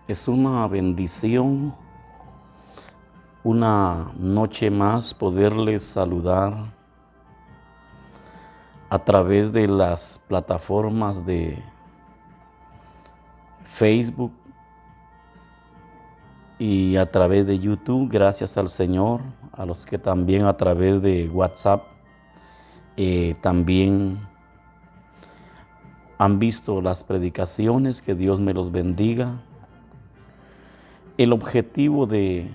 Es una bendición, una noche más poderles saludar a través de las plataformas de Facebook y a través de YouTube. Gracias al Señor, a los que también a través de WhatsApp también han visto las predicaciones. Que Dios me los bendiga. El objetivo de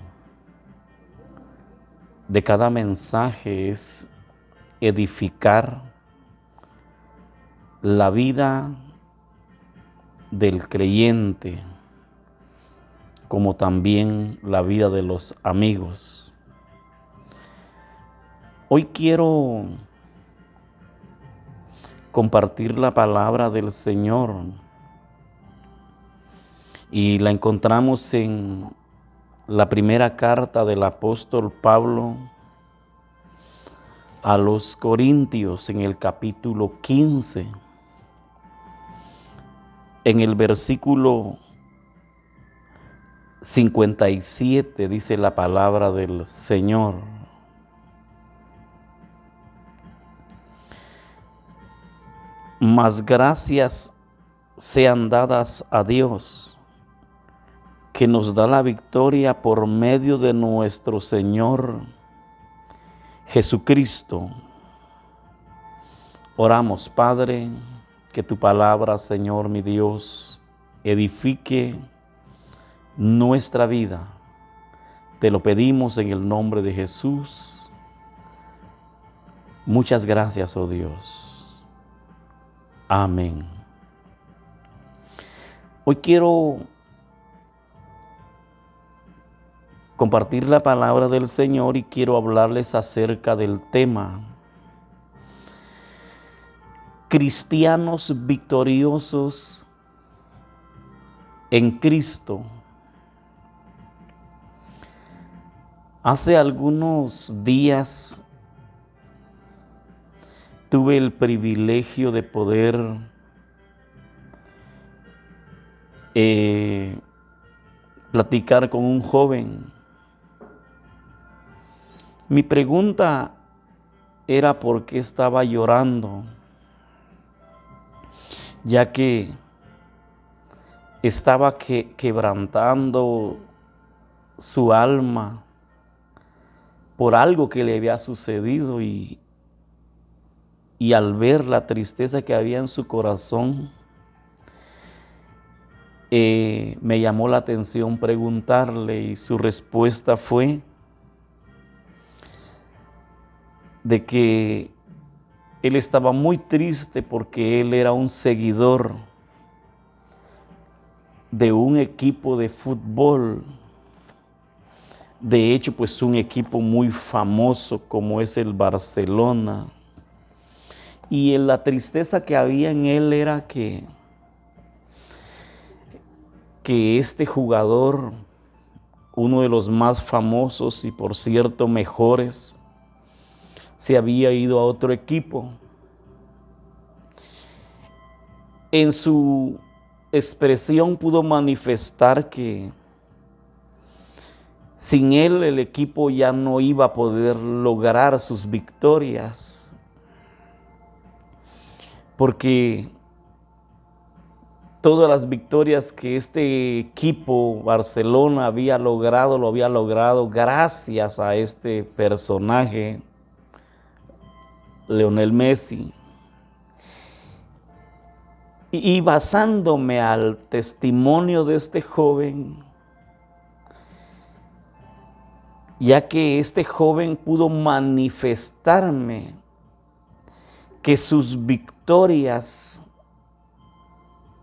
cada mensaje es edificar la vida del creyente, como también la vida de los amigos. Hoy quiero compartir la palabra del Señor y la encontramos en la primera carta del apóstol Pablo a los Corintios, en el capítulo 15, en el versículo 57, dice la palabra del Señor: mas gracias sean dadas a Dios, que nos da la victoria por medio de nuestro Señor Jesucristo. Oramos, Padre, que tu palabra, Señor mi Dios, edifique nuestra vida. Te lo pedimos en el nombre de Jesús. Muchas gracias, oh Dios. Amén. Hoy quiero compartir la palabra del Señor y quiero hablarles acerca del tema: cristianos victoriosos en Cristo. Hace algunos días tuve el privilegio de poder platicar con un joven. Mi pregunta era por qué estaba llorando, ya que estaba quebrantando su alma por algo que le había sucedido, y al ver la tristeza que había en su corazón, me llamó la atención preguntarle, y su respuesta fue de que él estaba muy triste porque él era un seguidor de un equipo de fútbol. De hecho, pues un equipo muy famoso como es el Barcelona. Y la tristeza que había en él era que este jugador, uno de los más famosos y por cierto mejores, se había ido a otro equipo. En su expresión pudo manifestar que sin él el equipo ya no iba a poder lograr sus victorias, porque todas las victorias que este equipo Barcelona había logrado, lo había logrado gracias a este personaje, Lionel Messi. Y basándome al testimonio de este joven, ya que este joven pudo manifestarme que sus victorias,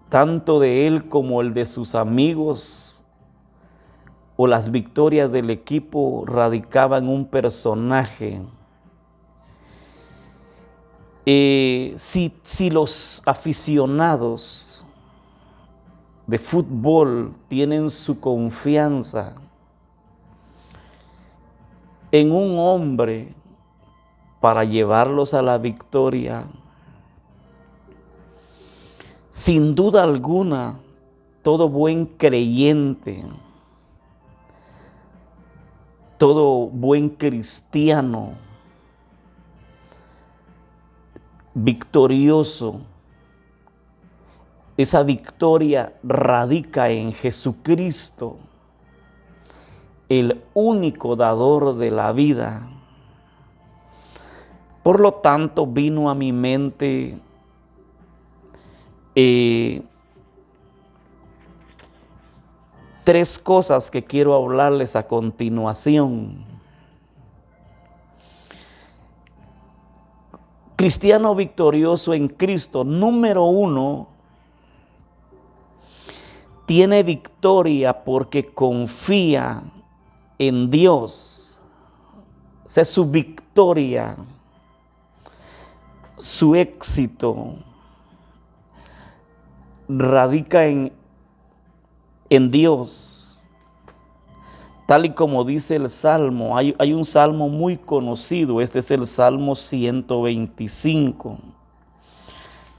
tanto de él como el de sus amigos, o las victorias del equipo, radicaban en un personaje. Si los aficionados de fútbol tienen su confianza en un hombre para llevarlos a la victoria, sin duda alguna todo buen creyente, todo buen cristiano victorioso, esa victoria radica en Jesucristo, el único dador de la vida. Por lo tanto, vino a mi mente tres cosas que quiero hablarles a continuación. Cristiano victorioso en Cristo, número uno, tiene victoria porque confía en Dios. Esa es su victoria, su éxito radica en Dios. Tal y como dice el Salmo, hay un Salmo muy conocido, este es el Salmo 125.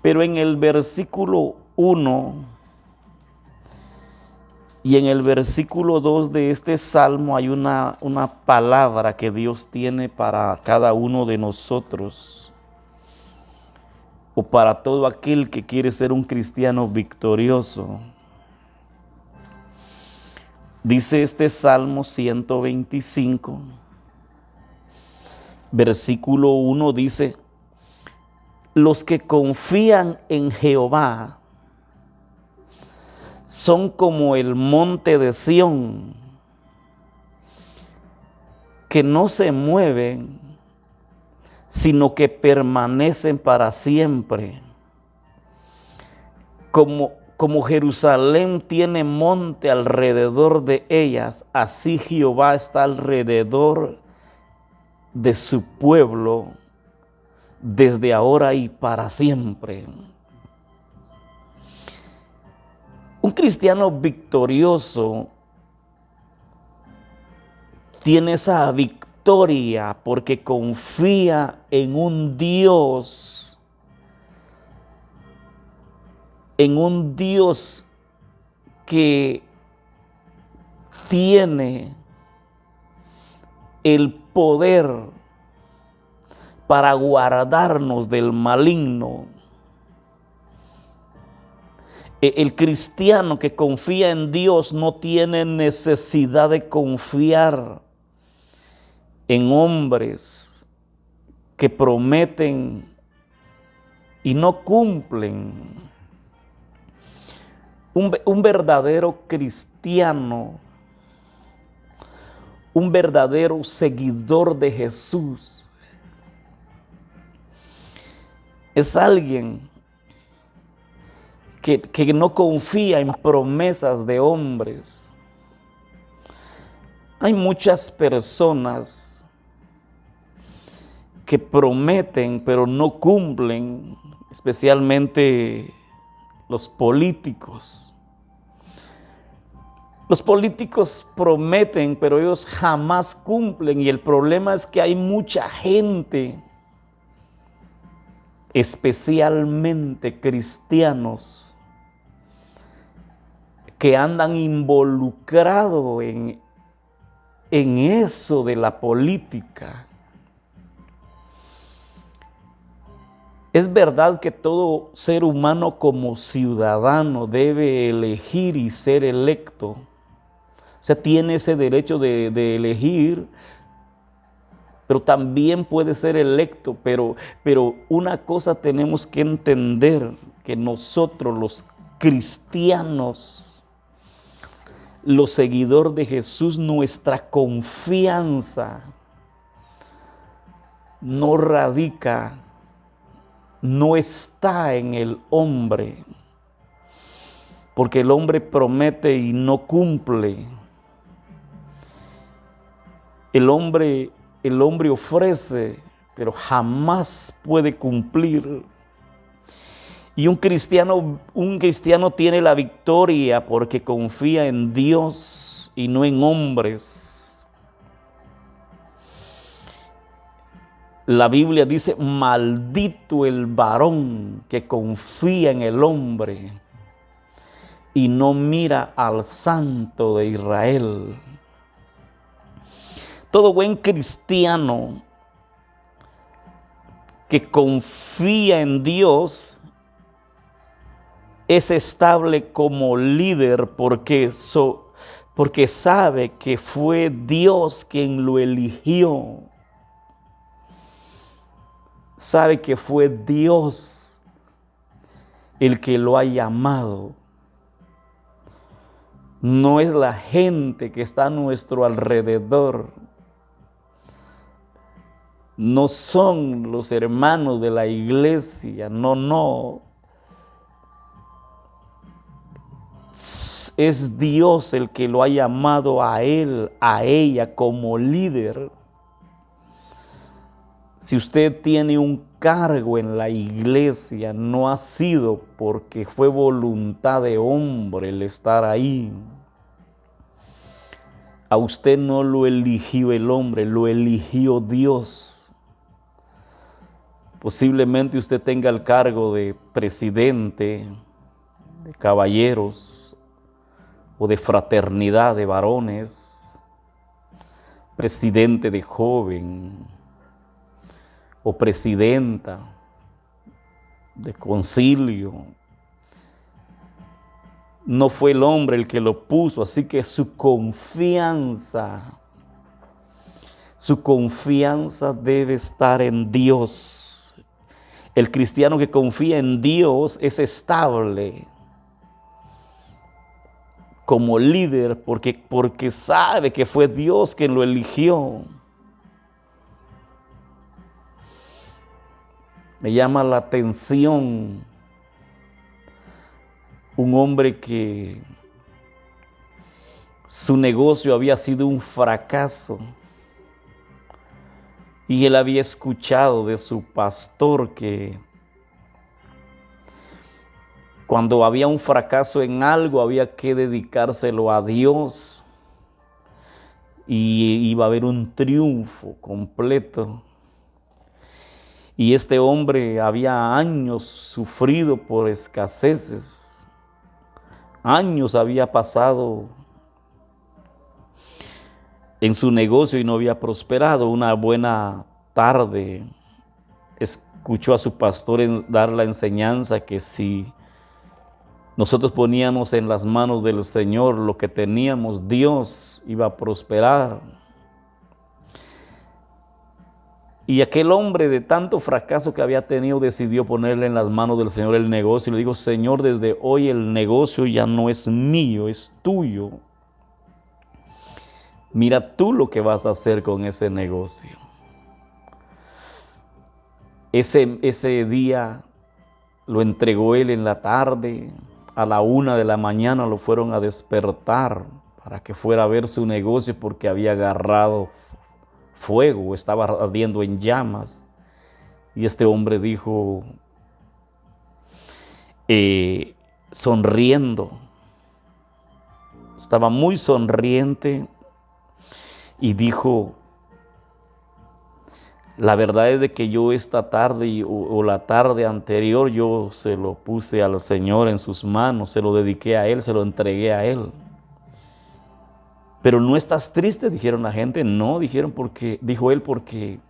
Pero en el versículo 1 y en el versículo 2 de este Salmo hay una palabra que Dios tiene para cada uno de nosotros, o para todo aquel que quiere ser un cristiano victorioso. Dice este Salmo 125, versículo 1, dice: los que confían en Jehová son como el monte de Sión, que no se mueven, sino que permanecen para siempre. Como Jerusalén tiene monte alrededor de ellas, así Jehová está alrededor de su pueblo, desde ahora y para siempre. Un cristiano victorioso tiene esa victoria porque confía en un Dios, que tiene el poder para guardarnos del maligno. El cristiano que confía en Dios no tiene necesidad de confiar en hombres que prometen y no cumplen. Un verdadero cristiano, un verdadero seguidor de Jesús, es alguien que no confía en promesas de hombres. Hay muchas personas que prometen pero no cumplen, especialmente los políticos. Los políticos prometen, pero ellos jamás cumplen, y el problema es que hay mucha gente, especialmente cristianos, que andan involucrados en eso de la política. Es verdad que todo ser humano como ciudadano debe elegir y ser electo. O sea, tiene ese derecho de elegir, pero también puede ser electo. Pero una cosa tenemos que entender, que nosotros los cristianos, los seguidores de Jesús, nuestra confianza no radica, no está en el hombre, porque el hombre promete y no cumple. El hombre ofrece, pero jamás puede cumplir. Y un cristiano tiene la victoria porque confía en Dios y no en hombres. La Biblia dice: maldito el varón que confía en el hombre, y no mira al Santo de Israel. Todo buen cristiano que confía en Dios es estable como líder porque sabe que fue Dios quien lo eligió. Sabe que fue Dios el que lo ha llamado. No es la gente que está a nuestro alrededor. No son los hermanos de la iglesia, no. Es Dios el que lo ha llamado a él, a ella como líder. Si usted tiene un cargo en la iglesia, no ha sido porque fue voluntad de hombre el estar ahí. A usted no lo eligió el hombre, lo eligió Dios. Posiblemente usted tenga el cargo de presidente, de caballeros o de fraternidad de varones, presidente de joven o presidenta de concilio. No fue el hombre el que lo puso, así que su confianza debe estar en Dios. El cristiano que confía en Dios es estable como líder porque sabe que fue Dios quien lo eligió. Me llama la atención un hombre que su negocio había sido un fracaso y él había escuchado de su pastor que cuando había un fracaso en algo había que dedicárselo a Dios y iba a haber un triunfo completo. Y este hombre había años sufrido por escaseces, años había pasado en su negocio y no había prosperado. Una buena tarde escuchó a su pastor dar la enseñanza que si nosotros poníamos en las manos del Señor lo que teníamos, Dios iba a prosperar. Y aquel hombre de tanto fracaso que había tenido decidió ponerle en las manos del Señor el negocio y le dijo: Señor, desde hoy el negocio ya no es mío, es tuyo. Mira tú lo que vas a hacer con ese negocio. Ese día lo entregó él en la tarde. A la 1 de la mañana lo fueron a despertar para que fuera a ver su negocio porque había agarrado fuego, estaba ardiendo en llamas. Y este hombre dijo, sonriendo, estaba muy sonriente y dijo: la verdad es de que yo esta tarde o la tarde anterior yo se lo puse al Señor en sus manos, se lo dediqué a Él, se lo entregué a Él. Pero ¿no estás triste?, dijeron la gente. No, dijo él, porque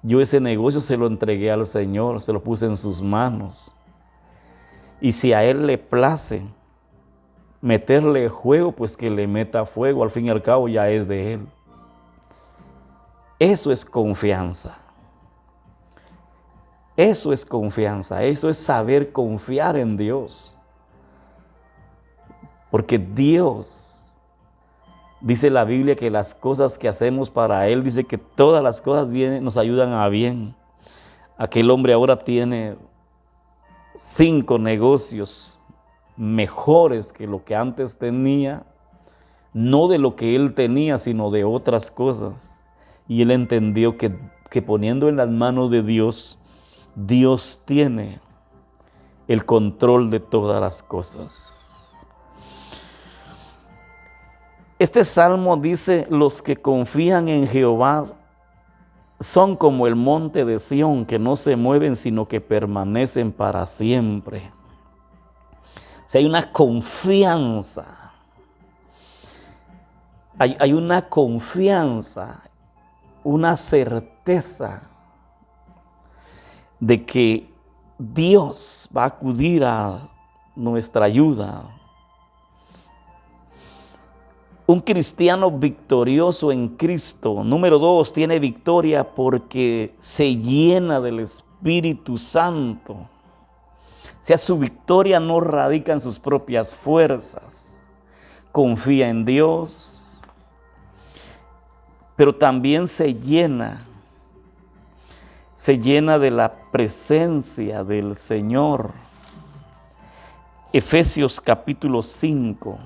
yo ese negocio se lo entregué al Señor, se lo puse en sus manos. Y si a Él le place meterle fuego, pues que le meta fuego, al fin y al cabo ya es de Él. Eso es confianza. Eso es confianza, eso es saber confiar en Dios. Porque Dios, dice la Biblia, que las cosas que hacemos para Él, dice que todas las cosas nos ayudan a bien. Aquel hombre ahora tiene 5 negocios mejores que lo que antes tenía, no de lo que él tenía, sino de otras cosas. Y él entendió que poniendo en las manos de Dios, Dios tiene el control de todas las cosas. Este salmo dice: los que confían en Jehová son como el monte de Sión, que no se mueven, sino que permanecen para siempre. Si hay una confianza, hay una confianza, una certeza de que Dios va a acudir a nuestra ayuda. Un cristiano victorioso en Cristo, número 2, tiene victoria porque se llena del Espíritu Santo. O sea, su victoria no radica en sus propias fuerzas. Confía en Dios, pero también se llena de la presencia del Señor. Efesios capítulo 5.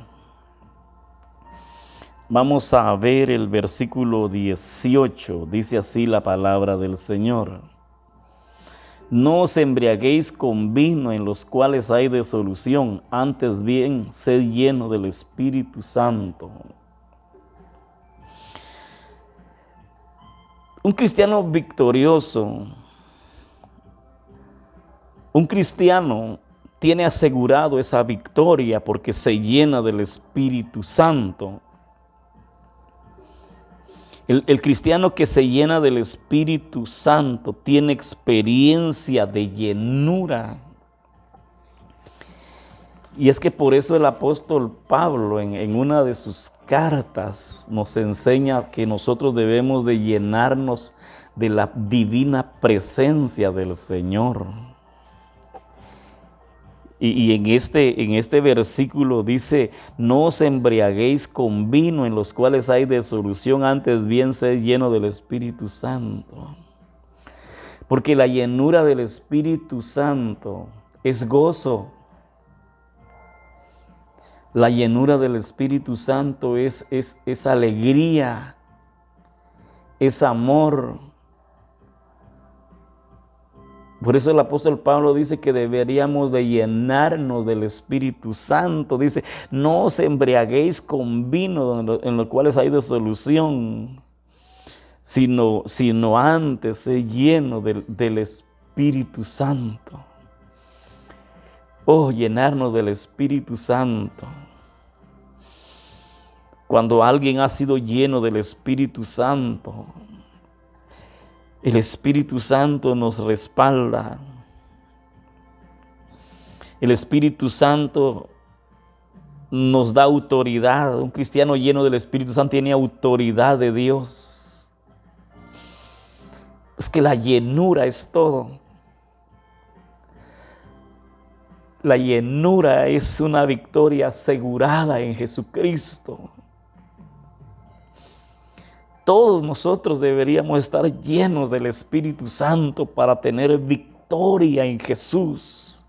Vamos a ver el versículo 18. Dice así la palabra del Señor. No os embriaguéis con vino en los cuales hay disolución, antes bien, sed lleno del Espíritu Santo. Un cristiano victorioso, un cristiano tiene asegurado esa victoria porque se llena del Espíritu Santo. El cristiano que se llena del Espíritu Santo tiene experiencia de llenura. Y es que por eso el apóstol Pablo en una de sus cartas nos enseña que nosotros debemos de llenarnos de la divina presencia del Señor. Y en este versículo dice, no os embriaguéis con vino en los cuales hay disolución, antes bien sed lleno del Espíritu Santo. Porque la llenura del Espíritu Santo es gozo. La llenura del Espíritu Santo es alegría, es amor. Por eso el apóstol Pablo dice que deberíamos de llenarnos del Espíritu Santo. Dice, no os embriaguéis con vino en los cuales hay disolución, sino antes ser lleno del Espíritu Santo. Oh, llenarnos del Espíritu Santo. Cuando alguien ha sido lleno del Espíritu Santo, el Espíritu Santo nos respalda. El Espíritu Santo nos da autoridad. Un cristiano lleno del Espíritu Santo tiene autoridad de Dios. Es que la llenura es todo. La llenura es una victoria asegurada en Jesucristo. Todos nosotros deberíamos estar llenos del Espíritu Santo para tener victoria en Jesús.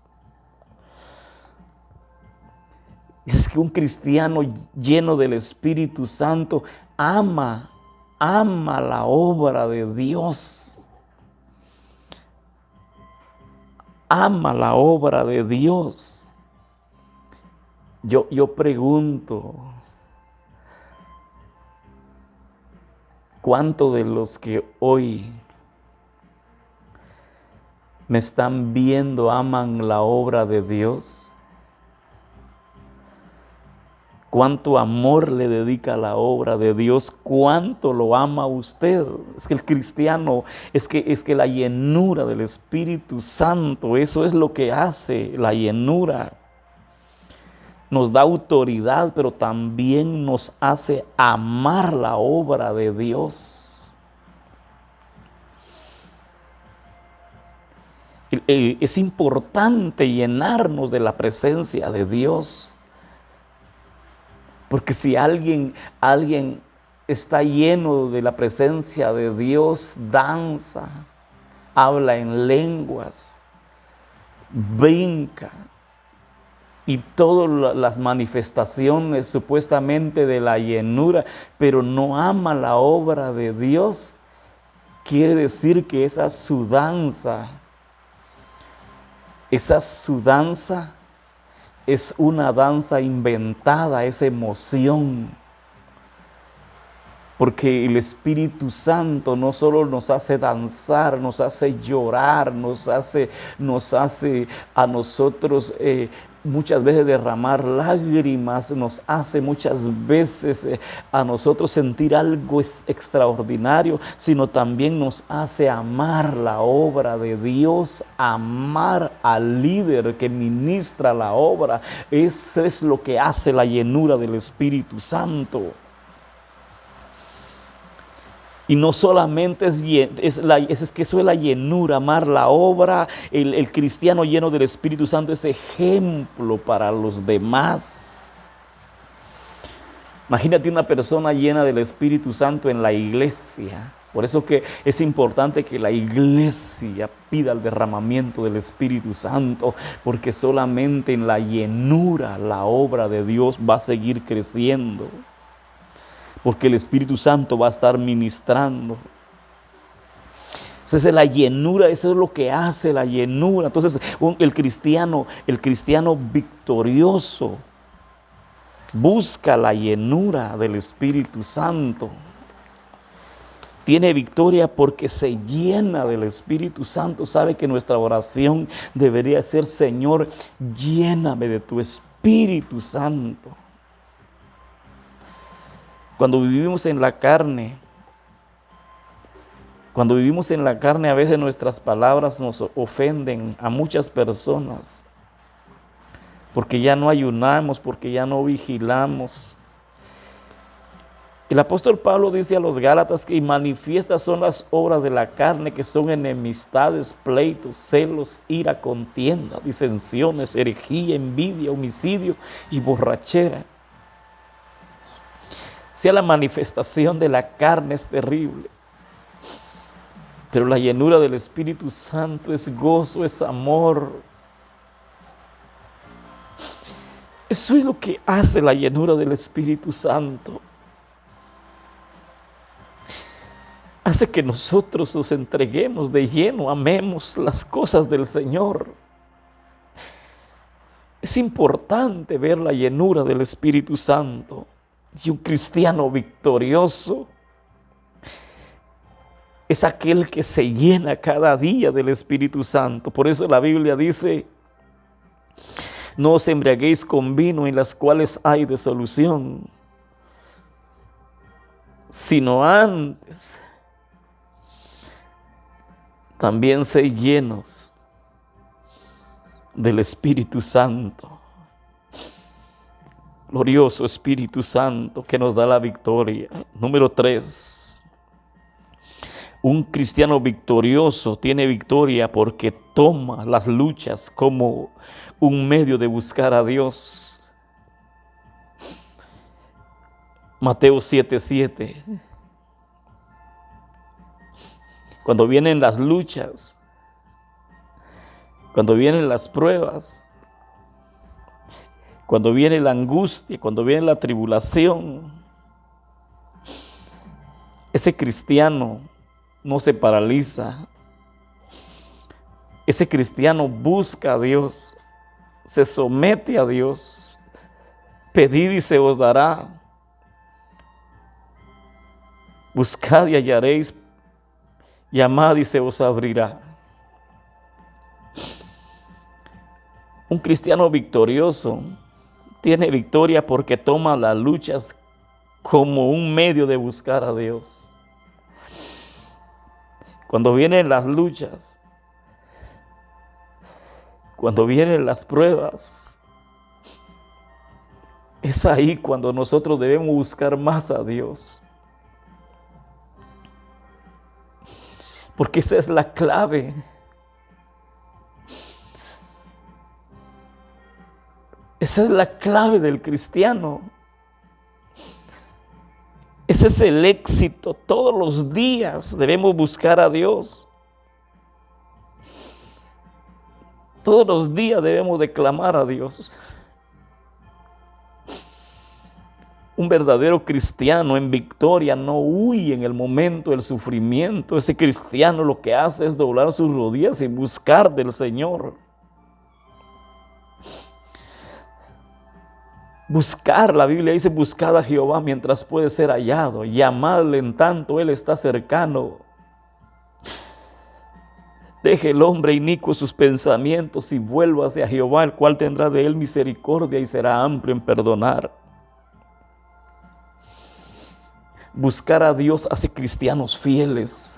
Es que un cristiano lleno del Espíritu Santo ama la obra de Dios. Ama la obra de Dios. Yo pregunto, ¿cuántos de los que hoy me están viendo aman la obra de Dios? ¿Cuánto amor le dedica a la obra de Dios? ¿Cuánto lo ama usted? Es que el cristiano, es que la llenura del Espíritu Santo, eso es lo que hace la llenura. Nos da autoridad, pero también nos hace amar la obra de Dios. Es importante llenarnos de la presencia de Dios. Porque si alguien está lleno de la presencia de Dios, danza, habla en lenguas, brinca, y todas las manifestaciones supuestamente de la llenura, pero no ama la obra de Dios, quiere decir que esa su danza es una danza inventada, es emoción. Porque el Espíritu Santo no solo nos hace danzar, nos hace llorar, nos hace a nosotros muchas veces derramar lágrimas, nos hace muchas veces a nosotros sentir algo extraordinario, sino también nos hace amar la obra de Dios, amar al líder que ministra la obra. Eso es lo que hace la llenura del Espíritu Santo. Y no solamente es que eso es la llenura, amar la obra. El cristiano lleno del Espíritu Santo es ejemplo para los demás. Imagínate una persona llena del Espíritu Santo en la iglesia. Por eso que es importante que la iglesia pida el derramamiento del Espíritu Santo, porque solamente en la llenura la obra de Dios va a seguir creciendo. Porque el Espíritu Santo va a estar ministrando. Esa es la llenura, eso es lo que hace la llenura. Entonces, el cristiano victorioso busca la llenura del Espíritu Santo. Tiene victoria porque se llena del Espíritu Santo. Sabe que nuestra oración debería ser: Señor, lléname de tu Espíritu Santo. Cuando vivimos en la carne, a veces nuestras palabras nos ofenden a muchas personas, porque ya no ayunamos, porque ya no vigilamos. El apóstol Pablo dice a los Gálatas que manifiestas son las obras de la carne, que son enemistades, pleitos, celos, ira, contienda, disensiones, herejía, envidia, homicidio y borrachera. Sea la manifestación de la carne es terrible, pero la llenura del Espíritu Santo es gozo, es amor. Eso es lo que hace la llenura del Espíritu Santo. Hace que nosotros nos entreguemos de lleno, amemos las cosas del Señor. Es importante ver la llenura del Espíritu Santo. Y un cristiano victorioso es aquel que se llena cada día del Espíritu Santo. Por eso la Biblia dice: no os embriaguéis con vino, en las cuales hay disolución, sino antes también sed llenos del Espíritu Santo. Glorioso Espíritu Santo que nos da la victoria. Número 3. Un cristiano victorioso tiene victoria porque toma las luchas como un medio de buscar a Dios. Mateo 7:7. Cuando vienen las luchas, cuando vienen las pruebas, cuando viene la angustia, cuando viene la tribulación, ese cristiano no se paraliza. Ese cristiano busca a Dios, se somete a Dios. Pedid y se os dará. Buscad y hallaréis. Llamad y se os abrirá. Un cristiano victorioso tiene victoria porque toma las luchas como un medio de buscar a Dios. Cuando vienen las luchas, cuando vienen las pruebas, es ahí cuando nosotros debemos buscar más a Dios. Porque esa es la clave. Esa es la clave del cristiano. Ese es el éxito. Todos los días debemos buscar a Dios. Todos los días debemos de clamar a Dios. Un verdadero cristiano en victoria no huye en el momento del sufrimiento. Ese cristiano lo que hace es doblar sus rodillas y buscar del Señor. Buscar, la Biblia dice, buscad a Jehová mientras puede ser hallado, llamadle en tanto Él está cercano. Deje el hombre inicuo sus pensamientos y vuelva hacia Jehová, el cual tendrá de él misericordia y será amplio en perdonar. Buscar a Dios hace cristianos fieles.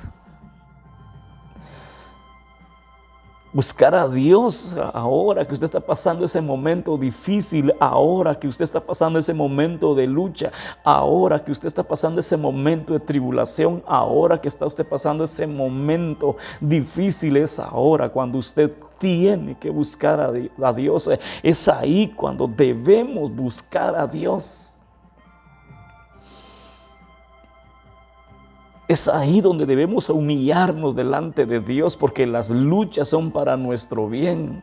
Buscar a Dios ahora que usted está pasando ese momento difícil, ahora que usted está pasando ese momento de lucha, ahora que usted está pasando ese momento de tribulación, ahora que está usted pasando ese momento difícil, es ahora cuando usted tiene que buscar a Dios. Es ahí cuando debemos buscar a Dios. Es ahí donde debemos humillarnos delante de Dios, porque las luchas son para nuestro bien.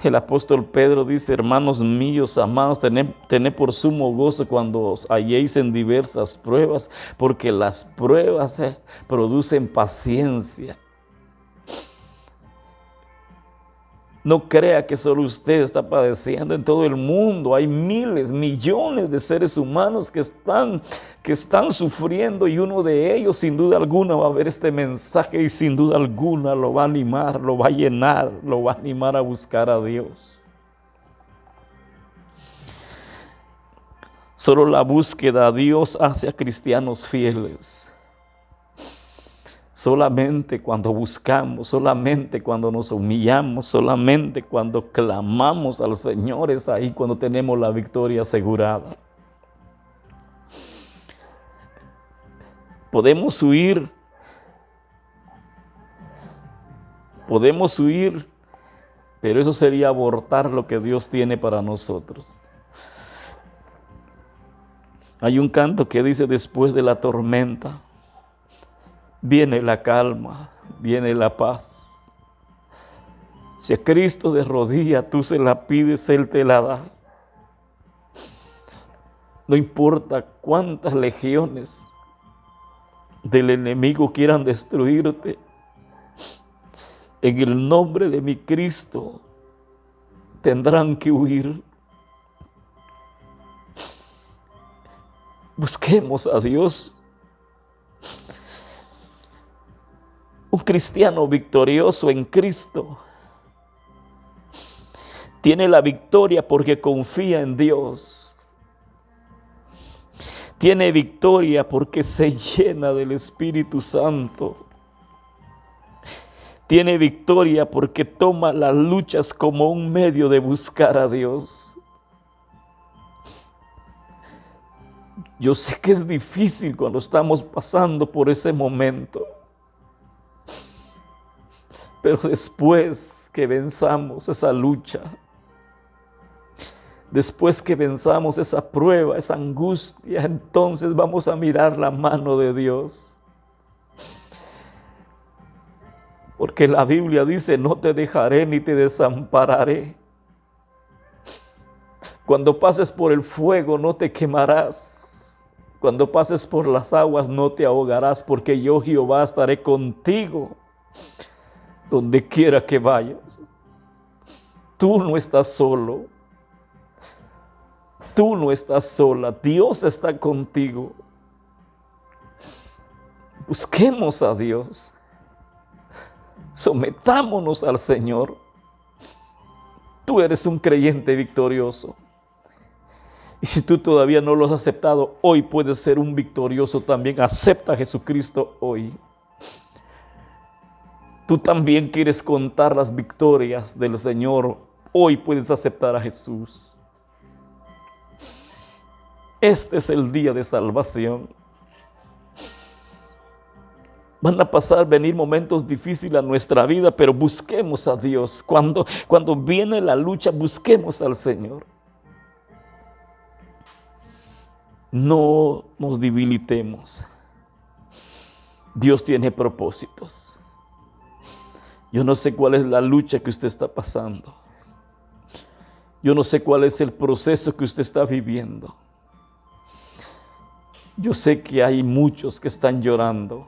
El apóstol Pedro dice: hermanos míos, amados, tened por sumo gozo cuando os halléis en diversas pruebas, porque las pruebas producen paciencia. No crea que solo usted está padeciendo. En todo el mundo hay miles, millones de seres humanos que están sufriendo, y uno de ellos sin duda alguna va a ver este mensaje y sin duda alguna lo va a animar, lo va a llenar, lo va a animar a buscar a Dios. Solo la búsqueda a Dios hace a cristianos fieles. Solamente cuando buscamos, solamente cuando nos humillamos, solamente cuando clamamos al Señor, es ahí cuando tenemos la victoria asegurada. Podemos huir, pero eso sería abortar lo que Dios tiene para nosotros. Hay un canto que dice: después de la tormenta viene la calma, viene la paz. Si a Cristo de rodillas tú se la pides, Él te la da. No importa cuántas legiones del enemigo quieran destruirte, en el nombre de mi Cristo tendrán que huir. Busquemos a Dios. Un cristiano victorioso en Cristo tiene la victoria porque confía en Dios. Tiene victoria porque se llena del Espíritu Santo. Tiene victoria porque toma las luchas como un medio de buscar a Dios. Yo sé que es difícil cuando estamos pasando por ese momento. Pero después que venzamos esa lucha, después que venzamos esa prueba, esa angustia, entonces vamos a mirar la mano de Dios. Porque la Biblia dice: no te dejaré ni te desampararé. Cuando pases por el fuego no te quemarás. Cuando pases por las aguas no te ahogarás, porque yo, Jehová, estaré contigo donde quiera que vayas. Tú no estás solo. Tú no estás sola. Dios está contigo. Busquemos a Dios. Sometámonos al Señor. Tú eres un creyente victorioso. Y si tú todavía no lo has aceptado, hoy puedes ser un victorioso también. Acepta a Jesucristo hoy. Tú también quieres contar las victorias del Señor. Hoy puedes aceptar a Jesús. Este es el día de salvación. Van a venir momentos difíciles a nuestra vida, pero busquemos a Dios. Cuando viene la lucha, busquemos al Señor. No nos debilitemos. Dios tiene propósitos. Yo no sé cuál es la lucha que usted está pasando. Yo no sé cuál es el proceso que usted está viviendo. Yo sé que hay muchos que están llorando.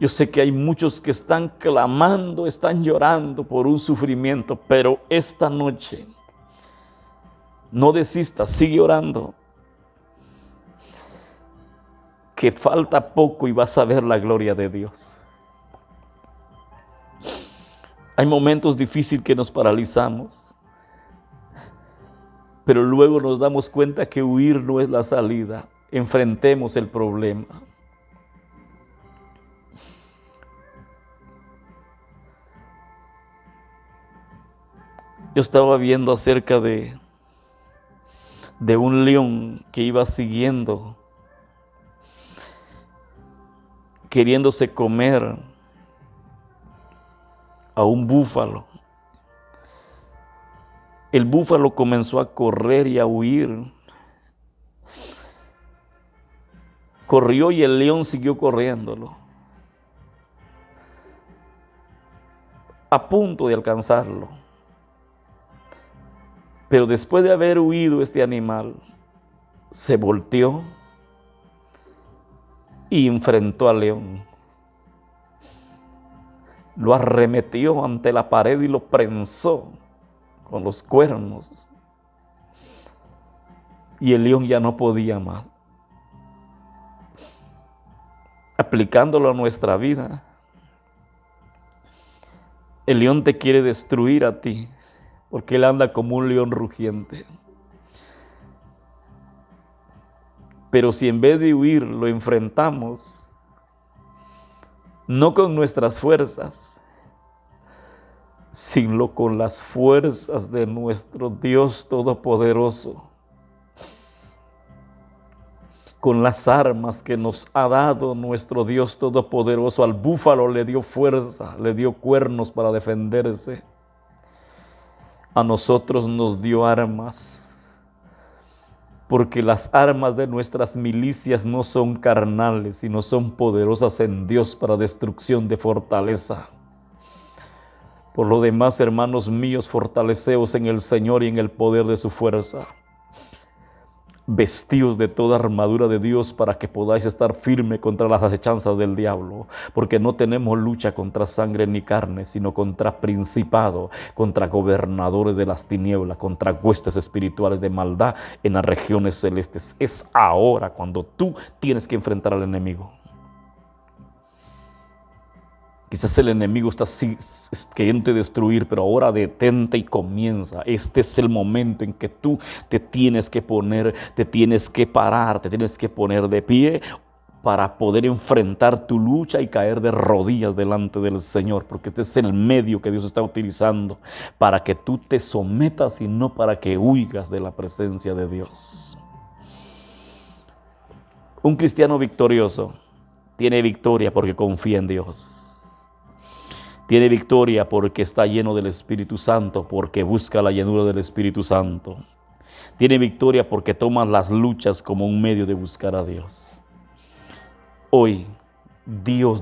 Yo sé que hay muchos que están clamando, están llorando por un sufrimiento, pero esta noche no desistas, sigue orando, que falta poco y vas a ver la gloria de Dios. Hay momentos difíciles que nos paralizamos, pero luego nos damos cuenta que huir no es la salida. Enfrentemos el problema. Yo estaba viendo acerca de un león que iba siguiendo, queriéndose comer a un búfalo. El búfalo comenzó a correr y a huir. Corrió y el león siguió corriéndolo, a punto de alcanzarlo. Pero después de haber huido este animal, se volteó y enfrentó al león. Lo arremetió ante la pared y lo prensó con los cuernos. Y el león ya no podía más. Aplicándolo a nuestra vida, el león te quiere destruir a ti, porque él anda como un león rugiente. Pero si en vez de huir lo enfrentamos, no con nuestras fuerzas, sino con las fuerzas de nuestro Dios Todopoderoso, con las armas que nos ha dado nuestro Dios Todopoderoso. Al búfalo le dio fuerza, le dio cuernos para defenderse. A nosotros nos dio armas, porque las armas de nuestras milicias no son carnales, sino son poderosas en Dios para destrucción de fortaleza. Por lo demás, hermanos míos, fortaleceos en el Señor y en el poder de su fuerza. Vestíos de toda armadura de Dios para que podáis estar firme contra las acechanzas del diablo, porque no tenemos lucha contra sangre ni carne, sino contra principado, contra gobernadores de las tinieblas, contra huestes espirituales de maldad en las regiones celestes. Es ahora cuando tú tienes que enfrentar al enemigo. Quizás el enemigo está queriendo destruir, pero ahora detente y comienza. Este es el momento en que tú te tienes que poner, te tienes que parar, te tienes que poner de pie para poder enfrentar tu lucha y caer de rodillas delante del Señor, porque este es el medio que Dios está utilizando para que tú te sometas y no para que huigas de la presencia de Dios. Un cristiano victorioso tiene victoria porque confía en Dios. Tiene victoria porque está lleno del Espíritu Santo, porque busca la llenura del Espíritu Santo. Tiene victoria porque toma las luchas como un medio de buscar a Dios. Hoy, Dios